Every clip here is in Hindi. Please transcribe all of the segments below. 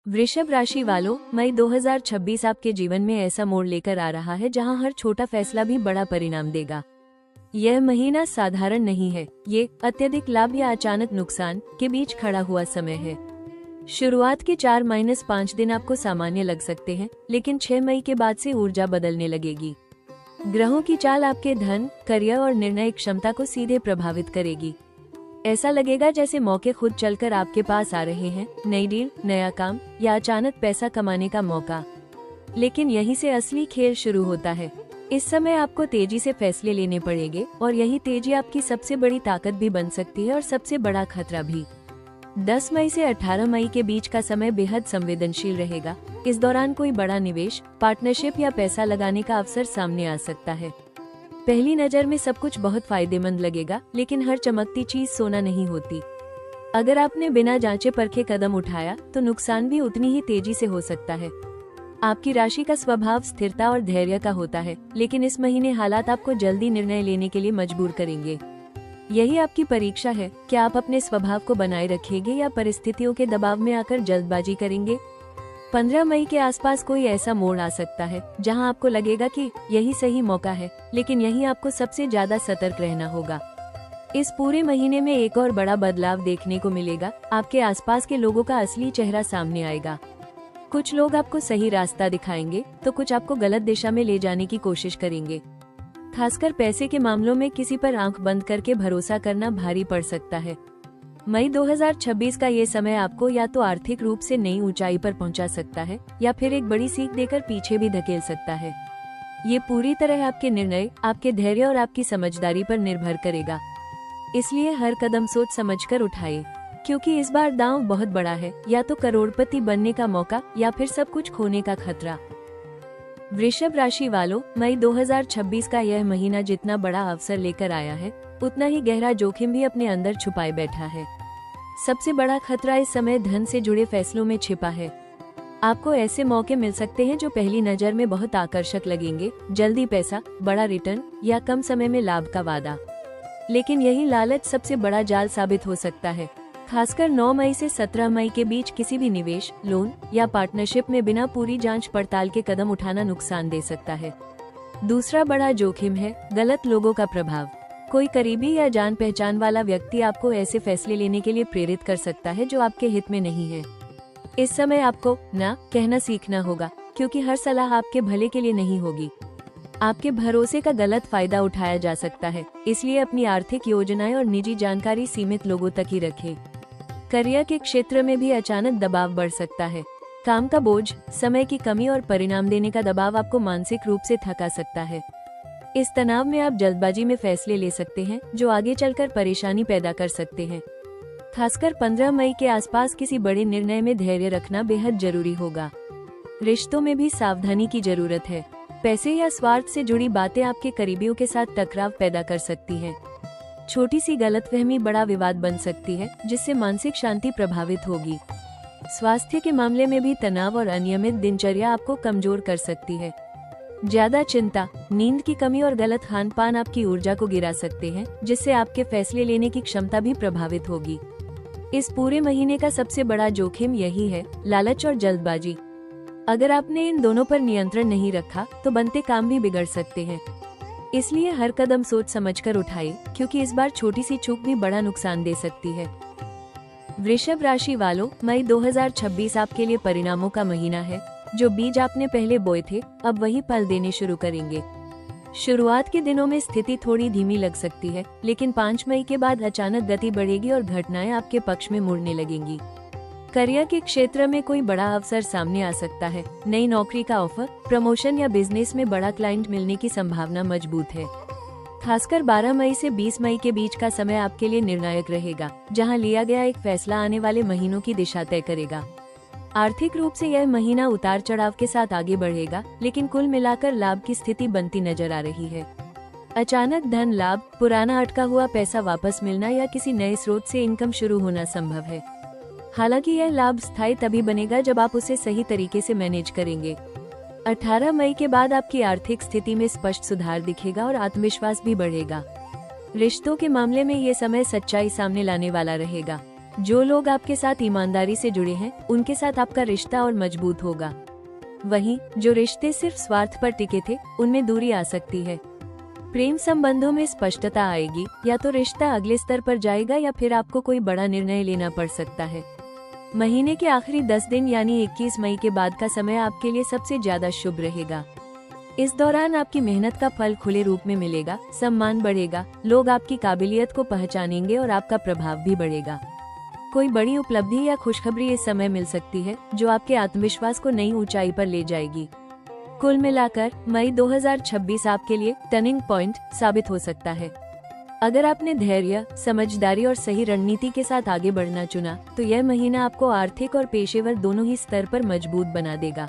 वृषभ राशि वालों, मई 2026 आपके जीवन में ऐसा मोड़ लेकर आ रहा है जहां हर छोटा फैसला भी बड़ा परिणाम देगा। यह महीना साधारण नहीं है, ये अत्यधिक लाभ या अचानक नुकसान के बीच खड़ा हुआ समय है। शुरुआत के 4-5 दिन आपको सामान्य लग सकते हैं, लेकिन 6 मई के बाद से ऊर्जा बदलने लगेगी। ग्रहों की चाल आपके धन, करियर और निर्णय क्षमता को सीधे प्रभावित करेगी। ऐसा लगेगा जैसे मौके खुद चलकर आपके पास आ रहे हैं, नई डील, नया काम या अचानक पैसा कमाने का मौका। लेकिन यहीं से असली खेल शुरू होता है। इस समय आपको तेजी से फैसले लेने पड़ेंगे और यही तेजी आपकी सबसे बड़ी ताकत भी बन सकती है और सबसे बड़ा खतरा भी। 10 मई से 18 मई के बीच का समय बेहद संवेदनशील रहेगा। इस दौरान कोई बड़ा निवेश, पार्टनरशिप या पैसा लगाने का अवसर सामने आ सकता है। पहली नजर में सब कुछ बहुत फायदेमंद लगेगा, लेकिन हर चमकती चीज सोना नहीं होती। अगर आपने बिना जांचे परखे कदम उठाया तो नुकसान भी उतनी ही तेजी से हो सकता है। आपकी राशि का स्वभाव स्थिरता और धैर्य का होता है, लेकिन इस महीने हालात आपको जल्दी निर्णय लेने के लिए मजबूर करेंगे। यही आपकी परीक्षा है, क्या आप अपने स्वभाव को बनाए रखेंगे या परिस्थितियों के दबाव में आकर जल्दबाजी करेंगे। 15 मई के आसपास कोई ऐसा मोड़ आ सकता है जहां आपको लगेगा कि यही सही मौका है, लेकिन यही आपको सबसे ज्यादा सतर्क रहना होगा। इस पूरे महीने में एक और बड़ा बदलाव देखने को मिलेगा। आपके आसपास के लोगों का असली चेहरा सामने आएगा। कुछ लोग आपको सही रास्ता दिखाएंगे तो कुछ आपको गलत दिशा में ले जाने की कोशिश करेंगे। खासकर पैसे के मामलों में किसी पर आंख बंद करके भरोसा करना भारी पड़ सकता है। मई 2026 का ये समय आपको या तो आर्थिक रूप से नई ऊंचाई पर पहुंचा सकता है या फिर एक बड़ी सीख देकर पीछे भी धकेल सकता है। ये पूरी तरह आपके निर्णय, आपके धैर्य और आपकी समझदारी पर निर्भर करेगा। इसलिए हर कदम सोच समझकर उठाएं, क्योंकि इस बार दांव बहुत बड़ा है, या तो करोड़पति बनने का मौका या फिर सब कुछ खोने का खतरा। वृषभ राशि वालों, मई 2026 का यह महीना जितना बड़ा अवसर लेकर आया है, उतना ही गहरा जोखिम भी अपने अंदर छुपाए बैठा है। सबसे बड़ा खतरा इस समय धन से जुड़े फैसलों में छिपा है। आपको ऐसे मौके मिल सकते हैं जो पहली नजर में बहुत आकर्षक लगेंगे, जल्दी पैसा, बड़ा रिटर्न या कम समय में लाभ का वादा। लेकिन यही लालच सबसे बड़ा जाल साबित हो सकता है। खासकर 9 मई से 17 मई के बीच किसी भी निवेश, लोन या पार्टनरशिप में बिना पूरी जांच पड़ताल के कदम उठाना नुकसान दे सकता है। दूसरा बड़ा जोखिम है गलत लोगों का प्रभाव। कोई करीबी या जान पहचान वाला व्यक्ति आपको ऐसे फैसले लेने के लिए प्रेरित कर सकता है जो आपके हित में नहीं है। इस समय आपको ना कहना सीखना होगा, क्योंकि हर सलाह आपके भले के लिए नहीं होगी। आपके भरोसे का गलत फायदा उठाया जा सकता है, इसलिए अपनी आर्थिक योजनाएं और निजी जानकारी सीमित लोगों तक ही रखें। करियर के क्षेत्र में भी अचानक दबाव बढ़ सकता है। काम का बोझ, समय की कमी और परिणाम देने का दबाव आपको मानसिक रूप से थका सकता है। इस तनाव में आप जल्दबाजी में फैसले ले सकते हैं जो आगे चलकर परेशानी पैदा कर सकते हैं। खासकर 15 मई के आसपास किसी बड़े निर्णय में धैर्य रखना बेहद जरूरी होगा। रिश्तों में भी सावधानी की जरूरत है। पैसे या स्वार्थ से जुड़ी बातें आपके करीबियों के साथ टकराव पैदा कर सकती हैं। छोटी सी गलतफहमी बड़ा विवाद बन सकती है, जिससे मानसिक शांति प्रभावित होगी। स्वास्थ्य के मामले में भी तनाव और अनियमित दिनचर्या आपको कमजोर कर सकती है। ज्यादा चिंता, नींद की कमी और गलत खान पान आपकी ऊर्जा को गिरा सकते हैं, जिससे आपके फैसले लेने की क्षमता भी प्रभावित होगी। इस पूरे महीने का सबसे बड़ा जोखिम यही है, लालच और जल्दबाजी। अगर आपने इन दोनों पर नियंत्रण नहीं रखा तो बनते काम भी बिगड़ सकते हैं। इसलिए हर कदम सोच समझकर उठाएं, क्योंकि इस बार छोटी सी चूक भी बड़ा नुकसान दे सकती है। वृषभ राशि वालों, मई 2026 आपके लिए परिणामों का महीना है। जो बीज आपने पहले बोए थे, अब वही फल देने शुरू करेंगे। शुरुआत के दिनों में स्थिति थोड़ी धीमी लग सकती है, लेकिन 5 मई के बाद अचानक गति बढ़ेगी और घटनाएं आपके पक्ष में मुड़ने लगेंगी। करियर के क्षेत्र में कोई बड़ा अवसर सामने आ सकता है। नई नौकरी का ऑफर, प्रमोशन या बिजनेस में बड़ा क्लाइंट मिलने की संभावना मजबूत है। खासकर 12 मई से 20 मई के बीच का समय आपके लिए निर्णायक रहेगा, जहां लिया गया एक फैसला आने वाले महीनों की दिशा तय करेगा। आर्थिक रूप से यह महीना उतार चढ़ाव के साथ आगे बढ़ेगा, लेकिन कुल मिलाकर लाभ की स्थिति बनती नजर आ रही है। अचानक धन लाभ, पुराना अटका हुआ पैसा वापस मिलना या किसी नए स्रोत से इनकम शुरू होना संभव है। हालांकि यह लाभ स्थायी तभी बनेगा जब आप उसे सही तरीके से मैनेज करेंगे। 18 मई के बाद आपकी आर्थिक स्थिति में स्पष्ट सुधार दिखेगा और आत्मविश्वास भी बढ़ेगा। रिश्तों के मामले में ये समय सच्चाई सामने लाने वाला रहेगा। जो लोग आपके साथ ईमानदारी से जुड़े हैं, उनके साथ आपका रिश्ता और मजबूत होगा। वहीं जो रिश्ते सिर्फ स्वार्थ पर टिके थे, उनमें दूरी आ सकती है। प्रेम संबंधों में स्पष्टता आएगी, या तो रिश्ता अगले स्तर पर जाएगा या फिर आपको कोई बड़ा निर्णय लेना पड़ सकता है। महीने के आखिरी 10 दिन यानी 21 मई के बाद का समय आपके लिए सबसे ज्यादा शुभ रहेगा। इस दौरान आपकी मेहनत का फल खुले रूप में मिलेगा, सम्मान बढ़ेगा, लोग आपकी काबिलियत को पहचानेंगे और आपका प्रभाव भी बढ़ेगा। कोई बड़ी उपलब्धि या खुशखबरी इस समय मिल सकती है, जो आपके आत्मविश्वास को नई ऊंचाई पर ले जाएगी। कुल मिलाकर मई 2026 आपके लिए टर्निंग पॉइंट साबित हो सकता है। अगर आपने धैर्य, समझदारी और सही रणनीति के साथ आगे बढ़ना चुना, तो यह महीना आपको आर्थिक और पेशेवर दोनों ही स्तर पर मजबूत बना देगा।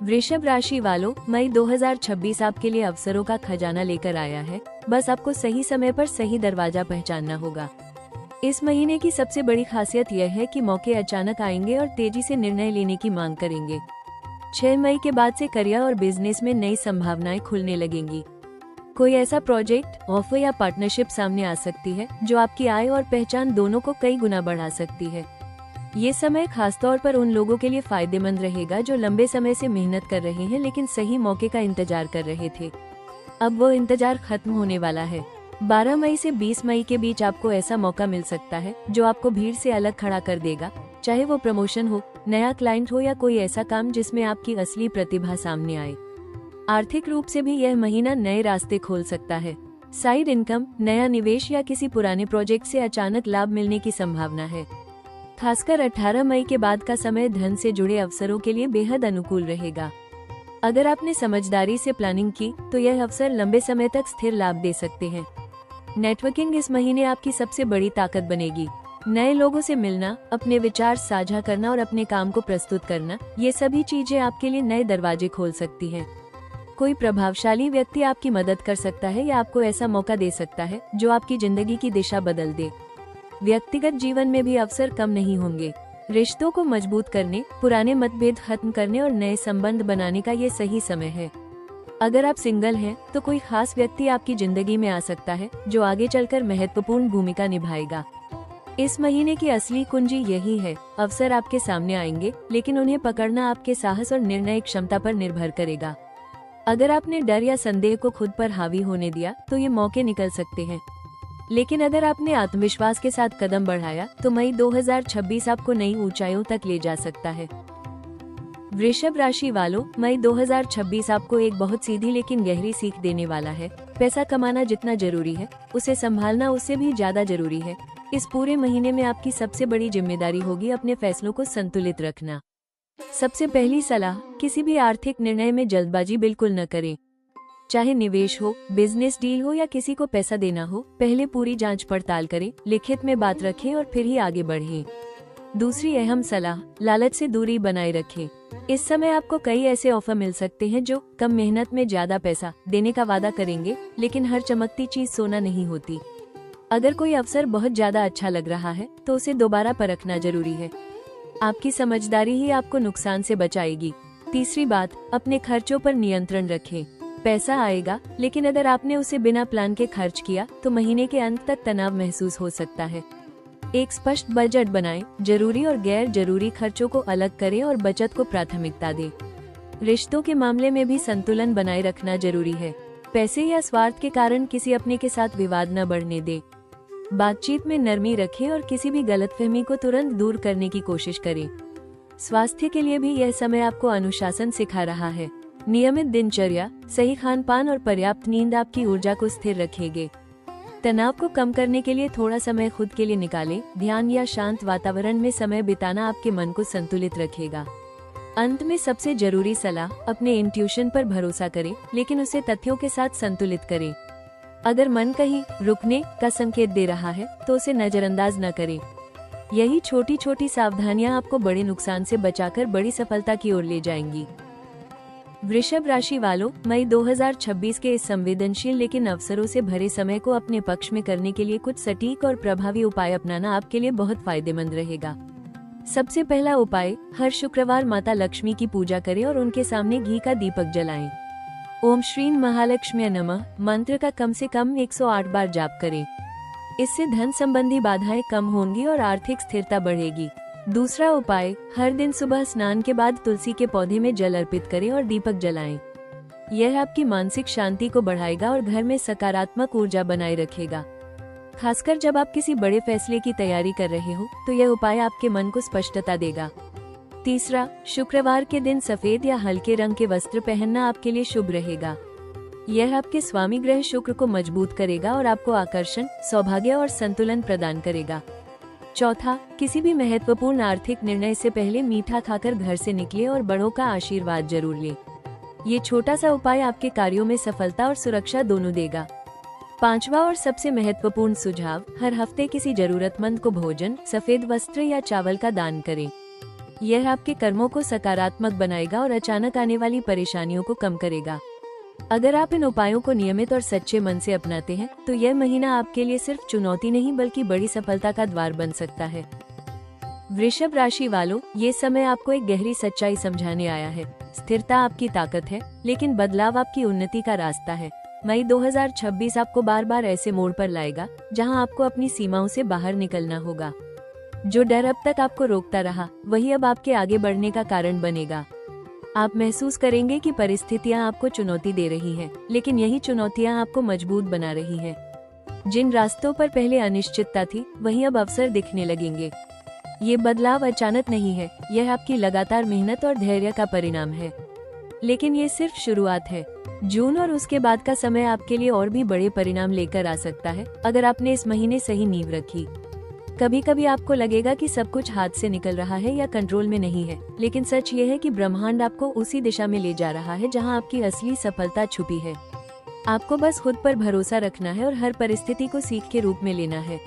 वृषभ राशि वालों, मई 2026 आपके लिए अवसरों का खजाना लेकर आया है। बस आपको सही समय पर सही दरवाजा पहचानना होगा। इस महीने की सबसे बड़ी खासियत यह है कि मौके अचानक आएंगे और तेजी से निर्णय लेने की मांग करेंगे। 6 मई के बाद से करियर और बिजनेस में नई संभावनाएं खुलने लगेंगी। कोई ऐसा प्रोजेक्ट, ऑफर या पार्टनरशिप सामने आ सकती है, जो आपकी आय और पहचान दोनों को कई गुना बढ़ा सकती है। ये समय खासतौर पर उन लोगों के लिए फायदेमंद रहेगा जो लंबे समय से मेहनत कर रहे हैं लेकिन सही मौके का इंतजार कर रहे थे। अब वो इंतजार खत्म होने वाला है। 12 मई से 20 मई के बीच आपको ऐसा मौका मिल सकता है जो आपको भीड़ से अलग खड़ा कर देगा, चाहे वो प्रमोशन हो, नया क्लाइंट हो या कोई ऐसा काम जिसमें आपकी असली प्रतिभा सामने आए। आर्थिक रूप से भी यह महीना नए रास्ते खोल सकता है। साइड इनकम, नया निवेश या किसी पुराने प्रोजेक्ट से अचानक लाभ मिलने की संभावना है। खासकर 18 मई के बाद का समय धन से जुड़े अवसरों के लिए बेहद अनुकूल रहेगा। अगर आपने समझदारी से प्लानिंग की, तो यह अवसर लंबे समय तक स्थिर लाभ दे सकते हैं। नेटवर्किंग इस महीने आपकी सबसे बड़ी ताकत बनेगी। नए लोगों से मिलना, अपने विचार साझा करना और अपने काम को प्रस्तुत करना, ये सभी चीजें आपके लिए नए दरवाजे खोल सकती हैं। कोई प्रभावशाली व्यक्ति आपकी मदद कर सकता है या आपको ऐसा मौका दे सकता है जो आपकी जिंदगी की दिशा बदल दे। व्यक्तिगत जीवन में भी अवसर कम नहीं होंगे। रिश्तों को मजबूत करने, पुराने मतभेद खत्म करने और नए संबंध बनाने का ये सही समय है। अगर आप सिंगल हैं, तो कोई खास व्यक्ति आपकी जिंदगी में आ सकता है जो आगे चलकर महत्वपूर्ण भूमिका निभाएगा। इस महीने की असली कुंजी यही है। अवसर आपके सामने आएंगे, लेकिन उन्हें पकड़ना आपके साहस और निर्णय क्षमता पर निर्भर करेगा। अगर आपने डर या संदेह को खुद पर हावी होने दिया, तो ये मौके निकल सकते हैं। लेकिन अगर आपने आत्मविश्वास के साथ कदम बढ़ाया, तो मई 2026 आपको नई ऊंचाइयों तक ले जा सकता है। वृषभ राशि वालों, मई 2026 आपको एक बहुत सीधी लेकिन गहरी सीख देने वाला है। पैसा कमाना जितना जरूरी है, उसे संभालना उससे भी ज्यादा जरूरी है। इस पूरे महीने में आपकी सबसे बड़ी जिम्मेदारी होगी अपने फैसलों को संतुलित रखना। सबसे पहली सलाह, किसी भी आर्थिक निर्णय में जल्दबाजी बिल्कुल न करें। चाहे निवेश हो, बिजनेस डील हो या किसी को पैसा देना हो, पहले पूरी जांच पड़ताल करें, लिखित में बात रखें और फिर ही आगे बढ़ें। दूसरी अहम सलाह, लालच से दूरी बनाए रखें। इस समय आपको कई ऐसे ऑफर मिल सकते हैं जो कम मेहनत में ज्यादा पैसा देने का वादा करेंगे, लेकिन हर चमकती चीज सोना नहीं होती। अगर कोई अवसर बहुत ज्यादा अच्छा लग रहा है, तो उसे दोबारा परखना जरूरी है। आपकी समझदारी ही आपको नुकसान से बचाएगी। तीसरी बात, अपने खर्चों पर नियंत्रण रखें। पैसा आएगा, लेकिन अगर आपने उसे बिना प्लान के खर्च किया, तो महीने के अंत तक तनाव महसूस हो सकता है। एक स्पष्ट बजट बनाएं, जरूरी और गैर जरूरी खर्चों को अलग करें और बचत को प्राथमिकता दें। रिश्तों के मामले में भी संतुलन बनाए रखना जरूरी है। पैसे या स्वार्थ के कारण किसी अपने के साथ विवाद न बढ़ने दें। बातचीत में नरमी रखें और किसी भी गलतफहमी को तुरंत दूर करने की कोशिश करें। स्वास्थ्य के लिए भी यह समय आपको अनुशासन सिखा रहा है। नियमित दिनचर्या, सही खान-पान और पर्याप्त नींद आपकी ऊर्जा को स्थिर रखेंगे। तनाव को कम करने के लिए थोड़ा समय खुद के लिए निकालें। ध्यान या शांत वातावरण में समय बिताना आपके मन को संतुलित रखेगा। अंत में सबसे जरूरी सलाह, अपने इंट्यूशन पर भरोसा करें, लेकिन उसे तथ्यों के साथ संतुलित करें। अगर मन कहीं रुकने का संकेत दे रहा है, तो उसे नजरअंदाज न करें। यही छोटी छोटी सावधानियां आपको बड़े नुकसान से बचाकर बड़ी सफलता की ओर ले जाएंगी। वृषभ राशि वालों, मई 2026 के इस संवेदनशील लेकिन अवसरों से भरे समय को अपने पक्ष में करने के लिए कुछ सटीक और प्रभावी उपाय अपनाना आपके लिए बहुत फायदेमंद रहेगा। सबसे पहला उपाय, हर शुक्रवार माता लक्ष्मी की पूजा करें और उनके सामने घी का दीपक जलाएं। ओम श्रीं महालक्ष्मी नमः मंत्र का कम से कम 108 बार जाप करें। इससे धन संबंधी बाधाएं कम होंगी और आर्थिक स्थिरता बढ़ेगी। दूसरा उपाय, हर दिन सुबह स्नान के बाद तुलसी के पौधे में जल अर्पित करें और दीपक जलाएं। यह आपकी मानसिक शांति को बढ़ाएगा और घर में सकारात्मक ऊर्जा बनाए रखेगा। खासकर जब आप किसी बड़े फैसले की तैयारी कर रहे हो तो यह उपाय आपके मन को स्पष्टता देगा। तीसरा, शुक्रवार के दिन सफेद या हल्के रंग के वस्त्र पहनना आपके लिए शुभ रहेगा। यह आपके स्वामी ग्रह शुक्र को मजबूत करेगा और आपको आकर्षण, सौभाग्य और संतुलन प्रदान करेगा। चौथा, किसी भी महत्वपूर्ण आर्थिक निर्णय से पहले मीठा खाकर घर से निकले और बड़ों का आशीर्वाद जरूर लें। ये छोटा सा उपाय आपके कार्यों में सफलता और सुरक्षा दोनों देगा। पांचवा और सबसे महत्वपूर्ण सुझाव, हर हफ्ते किसी जरूरतमंद को भोजन, सफेद वस्त्र या चावल का दान करें। यह आपके कर्मों को सकारात्मक बनाएगा और अचानक आने वाली परेशानियों को कम करेगा। अगर आप इन उपायों को नियमित और सच्चे मन से अपनाते हैं तो यह महीना आपके लिए सिर्फ चुनौती नहीं बल्कि बड़ी सफलता का द्वार बन सकता है। वृषभ राशि वालों, ये समय आपको एक गहरी सच्चाई समझाने आया है। स्थिरता आपकी ताकत है, लेकिन बदलाव आपकी उन्नति का रास्ता है। मई 2026 आपको बार बार ऐसे मोड़ पर लाएगा जहां आपको अपनी सीमाओं से बाहर निकलना होगा। जो डर अब तक आपको रोकता रहा, वही अब आपके आगे बढ़ने का कारण बनेगा। आप महसूस करेंगे कि परिस्थितियां आपको चुनौती दे रही हैं, लेकिन यही चुनौतियां आपको मजबूत बना रही हैं। जिन रास्तों पर पहले अनिश्चितता थी, वहीं अब अवसर दिखने लगेंगे। ये बदलाव अचानक नहीं है, यह आपकी लगातार मेहनत और धैर्य का परिणाम है। लेकिन ये सिर्फ शुरुआत है। जून और उसके बाद का समय आपके लिए और भी बड़े परिणाम लेकर आ सकता है, अगर आपने इस महीने सही नींव रखी। कभी कभी आपको लगेगा कि सब कुछ हाथ से निकल रहा है या कंट्रोल में नहीं है, लेकिन सच ये है कि ब्रह्मांड आपको उसी दिशा में ले जा रहा है जहां आपकी असली सफलता छुपी है। आपको बस खुद पर भरोसा रखना है और हर परिस्थिति को सीख के रूप में लेना है।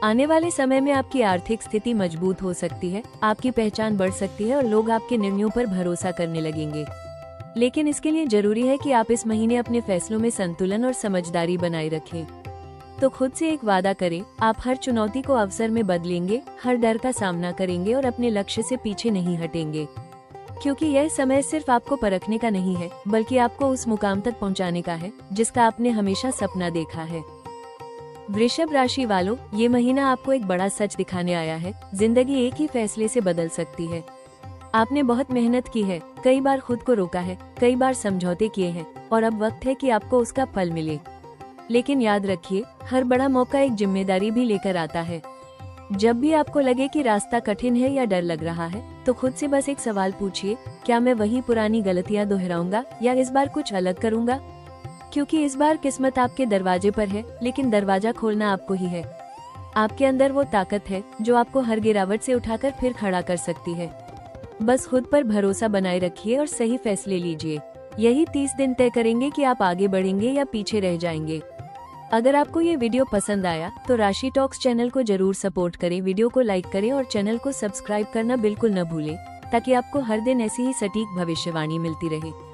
आने वाले समय में आपकी आर्थिक स्थिति मजबूत हो सकती है, आपकी पहचान बढ़ सकती है और लोग आपके निर्णयों पर भरोसा करने लगेंगे। लेकिन इसके लिए जरूरी है कि आप इस महीने अपने फैसलों में संतुलन और समझदारी बनाए रखें। तो खुद से एक वादा करें, आप हर चुनौती को अवसर में बदलेंगे, हर डर का सामना करेंगे और अपने लक्ष्य से पीछे नहीं हटेंगे। क्योंकि यह समय सिर्फ आपको परखने का नहीं है, बल्कि आपको उस मुकाम तक पहुंचाने का है जिसका आपने हमेशा सपना देखा है। वृषभ राशि वालों, ये महीना आपको एक बड़ा सच दिखाने आया है। जिंदगी एक ही फैसले से बदल सकती है। आपने बहुत मेहनत की है, कई बार खुद को रोका है, कई बार समझौते किए हैं और अब वक्त है कि आपको उसका फल मिले। लेकिन याद रखिए, हर बड़ा मौका एक जिम्मेदारी भी लेकर आता है। जब भी आपको लगे कि रास्ता कठिन है या डर लग रहा है, तो खुद से बस एक सवाल पूछिए, क्या मैं वही पुरानी गलतियां दोहराऊंगा या इस बार कुछ अलग करूंगा? क्योंकि इस बार किस्मत आपके दरवाजे पर है, लेकिन दरवाजा खोलना आपको ही है। आपके अंदर वो ताकत है जो आपको हर गिरावट से उठाकर फिर खड़ा कर सकती है। बस खुद पर भरोसा बनाए रखिए और सही फैसले लीजिए। यही 30 दिन तय करेंगे कि आप आगे बढ़ेंगे या पीछे रह जाएंगे। अगर आपको ये वीडियो पसंद आया तो राशि टॉक्स चैनल को जरूर सपोर्ट करें, वीडियो को लाइक करें और चैनल को सब्सक्राइब करना बिल्कुल न भूलें, ताकि आपको हर दिन ऐसी ही सटीक भविष्यवाणी मिलती रहे।